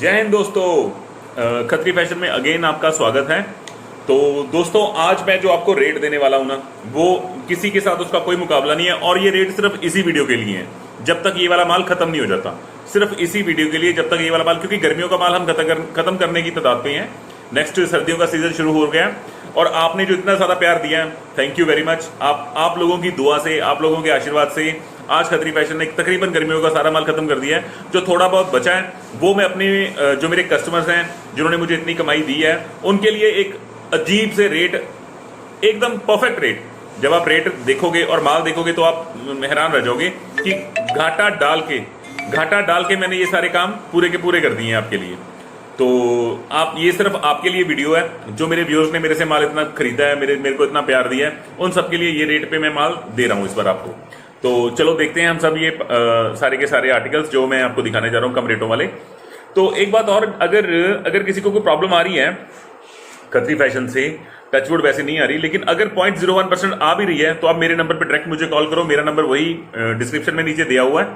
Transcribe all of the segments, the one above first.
जय हिंद दोस्तों, खत्री फैशन में अगेन आपका स्वागत है। तो दोस्तों, आज मैं जो आपको रेट देने वाला हूं ना, वो किसी के साथ उसका कोई मुकाबला नहीं है और ये रेट सिर्फ इसी वीडियो के लिए है, जब तक ये वाला माल खत्म नहीं हो जाता। सिर्फ इसी वीडियो के लिए, जब तक ये वाला माल, क्योंकि गर्मियों का माल हम खत्म करने की तादाद पे हैं। नेक्स्ट सर्दियों का सीजन शुरू हो गया है और आपने जो इतना ज्यादा प्यार दिया है, थैंक यू वेरी मच। आप लोगों की दुआ से, आप लोगों के आशीर्वाद से आज खत्री फैशन ने तकरीबन गर्मियों का सारा माल खत्म कर दिया है। जो थोड़ा बहुत बचा है वो मैं अपने जो मेरे कस्टमर्स हैं, जिन्होंने मुझे इतनी कमाई दी है, उनके लिए एक अजीब से रेट, एकदम परफेक्ट रेट। जब आप रेट देखोगे और माल देखोगे तो आप हैरान रह जाओगे कि घाटा डाल के मैंने ये सारे काम पूरे के पूरे कर दिए हैं आपके लिए। तो आप, ये सिर्फ आपके लिए वीडियो है। जो मेरे व्यूअर्स ने मेरे से माल इतना खरीदा है, मेरे को इतना प्यार दिया है, उन सबके लिए ये रेट पे मैं माल दे रहा हूं इस बार आपको। तो चलो देखते हैं हम सब ये सारे के सारे आर्टिकल्स जो मैं आपको दिखाने जा रहा हूं कम रेटों वाले। तो एक बात और, अगर किसी को कोई प्रॉब्लम आ रही है खत्री फैशन से, टचवुड वैसे नहीं आ रही, लेकिन अगर 0.01% आ भी रही है तो आप मेरे नंबर पर डायरेक्ट मुझे कॉल करो। मेरा नंबर वही डिस्क्रिप्शन में नीचे दिया हुआ है,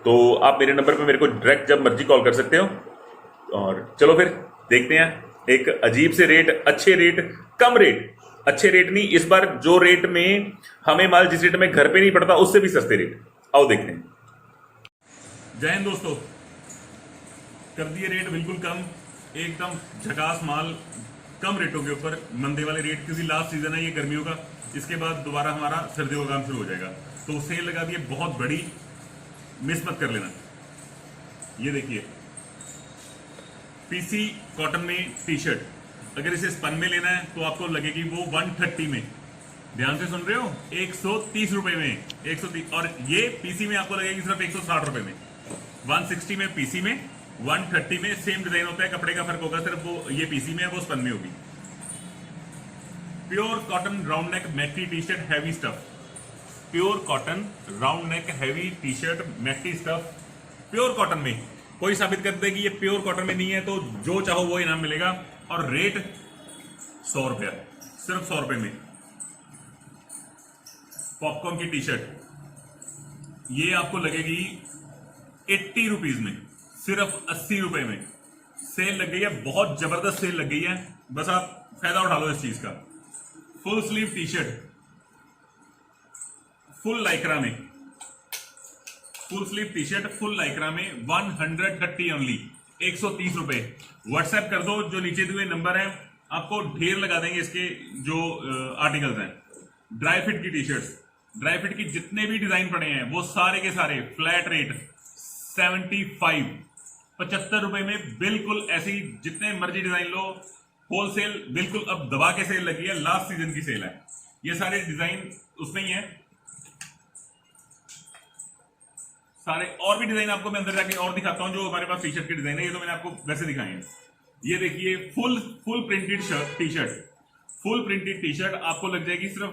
तो आप मेरे नंबर पर मेरे को डायरेक्ट जब मर्जी कॉल कर सकते हो। और चलो फिर देखते हैं एक अजीब से रेट, अच्छे रेट, कम रेट, अच्छे रेट नहीं, इस बार जो रेट में हमें माल, जिस रेट में घर पे नहीं पड़ता, उससे भी सस्ते रेट। आओ देखते हैं। जय हिंद दोस्तों, कर दिए रेट बिल्कुल कम, एकदम झकास माल, कम रेटों के ऊपर, मंदे वाले रेट, क्योंकि लास्ट सीजन है ये गर्मियों का। इसके बाद दोबारा हमारा सर्दियों का काम शुरू हो जाएगा, तो सेल लगा दी है बहुत बड़ी, मिस मत कर लेना। ये देखिए, पीसी कॉटन में टी शर्ट, अगर इसे स्पन में लेना है तो आपको लगेगी वो 130 में। ध्यान से सुन रहे हो, 130 रुपए में, 130। और ये पीसी में आपको लगेगी सिर्फ 160 रुपए में। 160 में पीसी में, 130 में। सेम डिजाइन होता है, कपड़े का फर्क होगा, सिर्फ वो ये पीसी में है, वो स्पन में होगी। प्योर कॉटन राउंड नेक मैक्टी T shirt heavy stuff, pure cotton round neck heavy T shirt मैक्टी स्टफ, प्योर कॉटन में। कोई साबित कर दे कि ये प्योर कॉटन में नहीं है तो जो चाहो वो इनाम मिलेगा। और रेट 100 रुपया, सिर्फ 100 रुपए में। पॉपकॉर्न की टी शर्ट, ये आपको लगेगी 80 रुपीज में, सिर्फ 80 रुपए में। सेल लग गई है, बहुत जबरदस्त सेल लग गई है, बस आप फायदा उठा लो इस चीज का। Full sleeve T shirt, full lycra में, full sleeve T shirt full lycra में, 130 ओनली, 130 रुपए। व्हाट्सएप कर दो, जो नीचे दिए नंबर है, आपको ढेर लगा देंगे इसके जो आर्टिकल्स हैं। ड्राई फिट की टी शर्ट्स, ड्राई फिट की जितने भी डिजाइन पड़े हैं वो सारे के सारे फ्लैट रेट 75 रुपए में, बिल्कुल ऐसी जितने मर्जी डिजाइन लो, होलसेल बिल्कुल। अब दबा के सेल लगी है, लास्ट सीजन की सेल है, ये सारे डिजाइन उसमें ही है सारे। और भी डिजाइन आपको मैं अंदर जाके और दिखाता हूं जो हमारे पास टी शर्ट के डिजाइन है, ये तो मैंने आपको वैसे दिखाए हैं। ये देखिए, full printed T shirt, full printed T shirt आपको लग जाएगी सिर्फ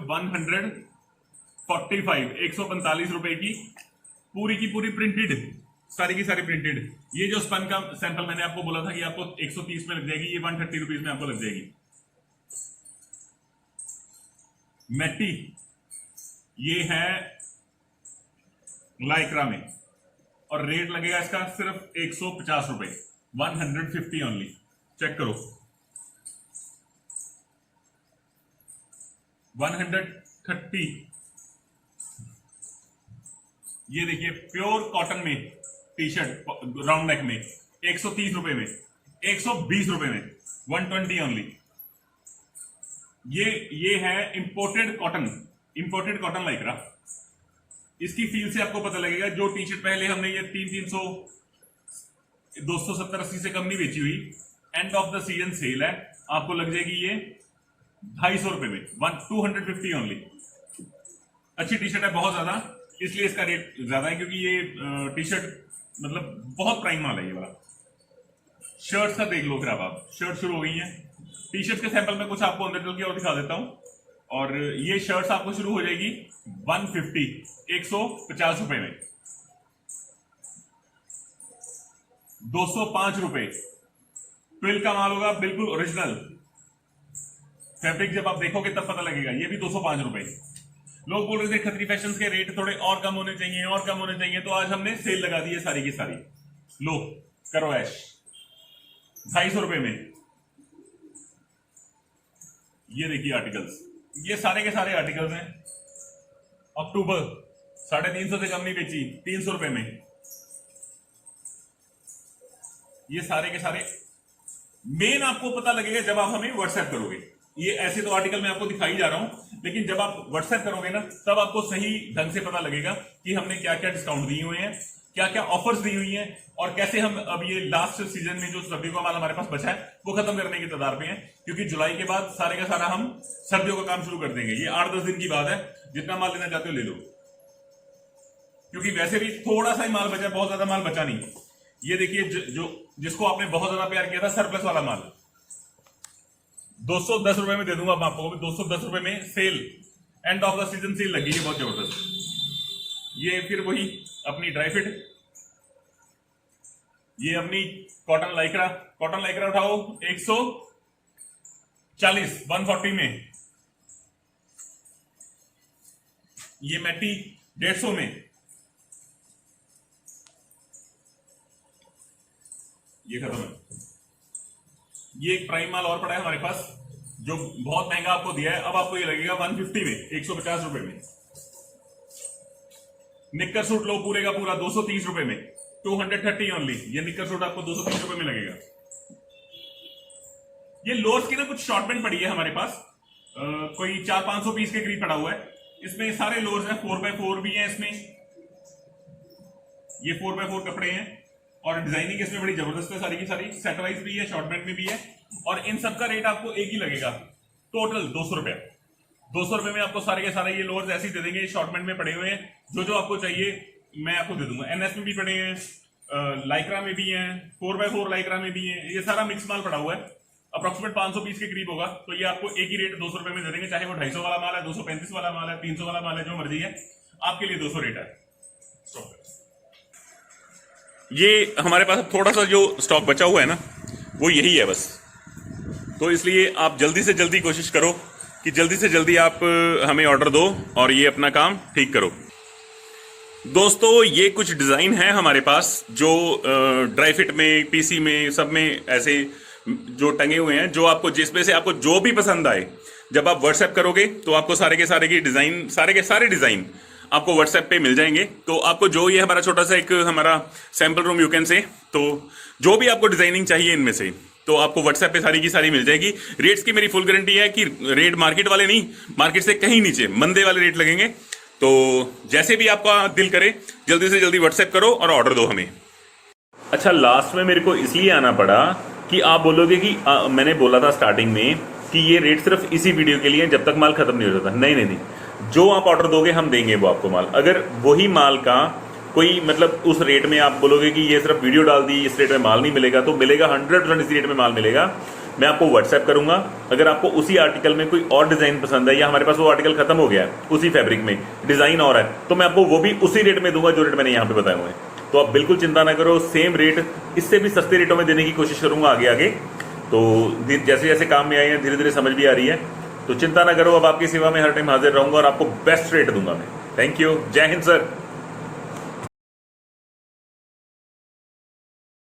145, 145 रुपए की, पूरी की पूरी प्रिंटेड, सारी की सारी प्रिंटेड। ये जो स्पन का सैंपल मैंने आपको बोला था कि आपको 130 में लग जाएगी, ये 130 रुपीज में आपको लग जाएगी। मैटी, ये है लाइक्रा में और रेट लगेगा इसका सिर्फ 150 रुपए, 150 ओनली। चेक करो, 130। ये देखिए, प्योर कॉटन में टी शर्ट राउंड नेक में, 130 रुपए में, 120 रुपए में, 120 ओनली। ये है इंपोर्टेड कॉटन लाइक्रा। इसकी फील से आपको पता लगेगा, जो टी शर्ट पहले हमने ये 300, 270, 80 से कम नहीं बेची हुई, and of the season cell है, आपको लग जाएगी ये 250 रुपए में, 250 ओनली। अच्छी टी शर्ट है बहुत ज्यादा, इसलिए इसका रेट ज्यादा है, क्योंकि ये टी शर्ट मतलब बहुत प्राइम माल है ये वाला। शर्ट्स का देख लो फिर, आप शर्ट शुरू हो गई है। टी शर्ट के सैंपल में कुछ आपको अंदर चल के और दिखा देता हूं। और ये शर्ट्स आपको शुरू हो जाएगी 150, 150 रुपए में, 205 रुपए। ट्विल का माल होगा, बिल्कुल ओरिजिनल फैब्रिक, जब आप देखोगे तब पता लगेगा। ये भी 205 रुपए। लोग बोल रहे थे खत्री फैशंस के रेट थोड़े और कम होने चाहिए, और कम होने चाहिए, तो आज हमने सेल लगा दी है सारी की सारी। लो, करो ऐश। 250 में। ये देखिए आर्टिकल्स, ये सारे के सारे आर्टिकल्स हैं। अक्टूबर 350 से कम नहीं बेची, 300 में। ये सारे के सारे मेन आपको पता लगेगा जब आप हमें व्हाट्सएप करोगे। ये ऐसे तो आर्टिकल मैं आपको दिखाई जा रहा हूं, लेकिन जब आप व्हाट्सएप करोगे ना तब आपको सही ढंग से पता लगेगा कि हमने क्या क्या डिस्काउंट दिए हुए हैं, क्या क्या ऑफर्स दी हुई हैं, और कैसे हम अब ये लास्ट सीजन में जो सर्दियों का माल हमारे पास बचा है वो खत्म करने की कगार पे हैं। क्योंकि जुलाई के बाद सारे का सारा हम सर्दियों का काम शुरू कर देंगे। ये 8-10 दिन की बात है, जितना माल लेना चाहते हो ले लो, क्योंकि वैसे भी थोड़ा सा ही माल बचा है, बहुत ज्यादा माल बचा नहीं। ये देखिए जो जिसको आपने बहुत ज्यादा प्यार किया था सरप्लस वाला माल, 210 रुपए में दे दूंगा मैं आपको। 210 रुपए में sale, end of the season sale लगी है बहुत जबरदस्त। ये फिर वही अपनी ड्राई फिट, ये अपनी कॉटन लाइक्रा उठाओ 140 140 में। ये मैटी 150 में। ये खत्म है। ये एक प्राइम माल और पड़ा है हमारे पास जो बहुत महंगा आपको दिया है, अब आपको ये लगेगा 150 में, 150 रुपए में। निक्कर सूट लो पूरे का पूरा 230 रुपए में, 230 ओनली। ये निक्कर सूट आपको 230 रुपए में लगेगा। ये लोअर्स की ना कुछ शॉर्टमेंट पड़ी है हमारे पास, कोई 400-500 पीस के करीब पड़ा हुआ है। इसमें सारे लोअर्स हैं, 4x4 भी हैं इसमें। ये 4x4 कपड़े हैं और डिजाइनिंग इसमें बड़ी जबरदस्त है सारी की सारी। सेट वाइज भी है, शॉर्टमेंट में भी है, और इन सब का रेट आपको एक ही लगेगा, टोटल 200 रुपए। 200 रुपए में आपको सारे के सारे ये लोअर्स ऐसे ही दे देंगे। शॉर्टमेंट में पड़े हुए हैं, जो जो आपको चाहिए मैं आपको दे दूंगा। एनएस में भी पड़े हैं, लाइक्रा में भी हैं, 4x4 लाइक्रा में भी है। ये सारा मिक्स माल पड़ा हुआ है, अप्रोक्सीमेट 500 पीस के करीब होगा। तो ये आपको एक ही रेट 200 रुपए में दे देंगे, चाहे वो 250 वाला माल है, 235 वाला माल है, 300 वाला माल है, जो मर्जी है, आपके लिए 200 रेट है। ये हमारे पास थोड़ा सा जो स्टॉक बचा हुआ है ना वो यही है बस। तो इसलिए आप जल्दी से जल्दी कोशिश करो कि जल्दी से जल्दी आप हमें ऑर्डर दो और ये अपना काम ठीक करो। दोस्तों ये कुछ डिजाइन है हमारे पास जो ड्राई फिट में, पीसी में, सब में ऐसे जो टंगे हुए हैं, जो आपको जिसमें से आपको जो भी पसंद आए, जब आप व्हाट्सएप करोगे तो आपको सारे के सारे की डिजाइन, सारे के सारे डिजाइन आपको व्हाट्सएप पे मिल जाएंगे। तो आपको जो ये हमारा छोटा सा एक हमारा sample room you can say, तो जो भी आपको डिजाइनिंग चाहिए इनमें से तो आपको व्हाट्सएप पे सारी की सारी मिल जाएगी। रेट्स की मेरी फुल गारंटी है कि रेट मार्केट वाले नहीं, मार्केट से कहीं नीचे मंदे वाले रेट लगेंगे। तो जैसे भी आपका दिल करे जल्दी से जल्दी व्हाट्सएप करो और ऑर्डर दो हमें। अच्छा, लास्ट में मेरे को इसलिए आना पड़ा कि आप बोलोगे कि मैंने बोला था स्टार्टिंग में कि ये रेट सिर्फ इसी वीडियो के लिए जब तक माल खत्म नहीं हो जाता। नहीं, जो आप ऑर्डर दोगे हम देंगे वो आपको माल। अगर वही माल का कोई मतलब उस रेट में आप बोलोगे कि ये सिर्फ वीडियो डाल दी, इस रेट में माल नहीं मिलेगा, तो मिलेगा 100% इसी रेट में माल मिलेगा। मैं आपको व्हाट्सएप करूंगा। अगर आपको उसी आर्टिकल में कोई और डिजाइन पसंद है, या हमारे पास वो आर्टिकल खत्म हो गया है, उसी फैब्रिक में डिजाइन और है, तो मैं आपको वो भी उसी रेट में दूंगा जो रेट मैंने यहाँ पे बताए हुए हैं। तो आप बिल्कुल चिंता ना करो, सेम रेट, इससे भी सस्ते रेटों में देने की कोशिश करूंगा आगे। तो जैसे जैसे काम में आए हैं धीरे धीरे समझ भी आ रही है, तो चिंता ना करो। अब आपकी सेवा में हर टाइम हाजिर रहूंगा और आपको बेस्ट रेट दूंगा मैं। Thank you. जय हिंद सर।